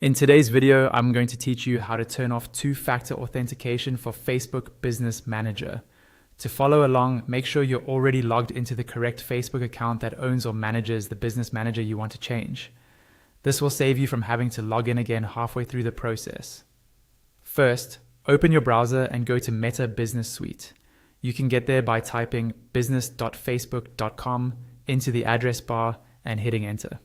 In today's video, I'm going to teach you how to turn off two-factor authentication for Facebook Business Manager. To follow along, make sure you're already logged into the correct Facebook account that owns or manages the business manager you want to change. This will save you from having to log in again halfway through the process. First, open your browser and go to Meta Business Suite. You can get there by typing business.facebook.com into the address bar and hitting enter.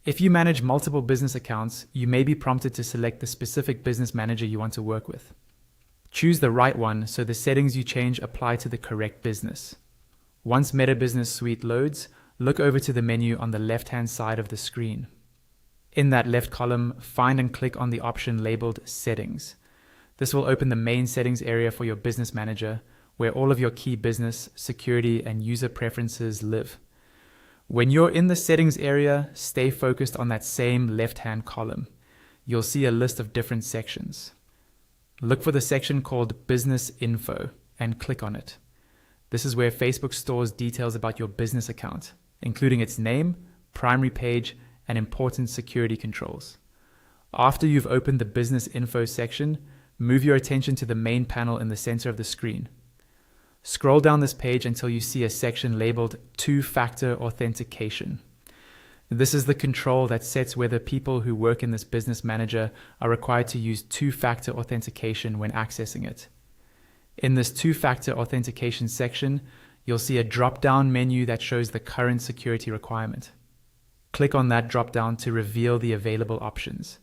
If you manage multiple business accounts, you may be prompted to select the specific business manager you want to work with. Choose the right one so the settings you change apply to the correct business. Once Meta Business Suite loads, look over to the menu on the left-hand side of the screen. In that left column, find and click on the option labeled Settings. This will open the main settings area for your business manager, where all of your key business, security, and user preferences live. When you're in the settings area, stay focused on that same left-hand column. You'll see a list of different sections. Look for the section called Business Info and click on it. This is where Facebook stores details about your business account, including its name, primary page, and important security controls. After you've opened the Business Info section, move your attention to the main panel in the center of the screen. Scroll down this page until you see a section labeled Two-Factor Authentication. This is the control that sets whether people who work in this business manager are required to use two-factor authentication when accessing it. In this two-factor authentication section, you'll see a drop-down menu that shows the current security requirement. Click on that drop-down to reveal the available options.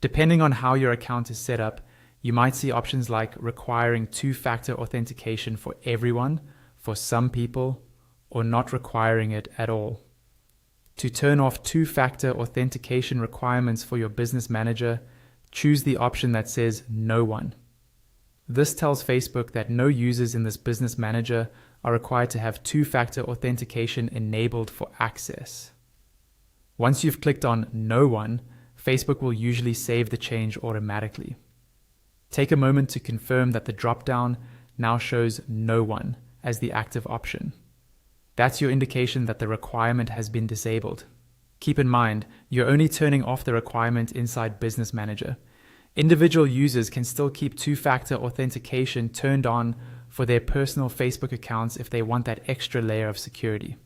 Depending on how your account is set up, you might see options like requiring two-factor authentication for everyone, for some people, or not requiring it at all. To turn off two-factor authentication requirements for your business manager, choose the option that says No One. This tells Facebook that no users in this business manager are required to have two-factor authentication enabled for access. Once you've clicked on No One, Facebook will usually save the change automatically. Take a moment to confirm that the drop-down now shows No One as the active option. That's your indication that the requirement has been disabled. Keep in mind, you're only turning off the requirement inside Business Manager. Individual users can still keep two-factor authentication turned on for their personal Facebook accounts if they want that extra layer of security.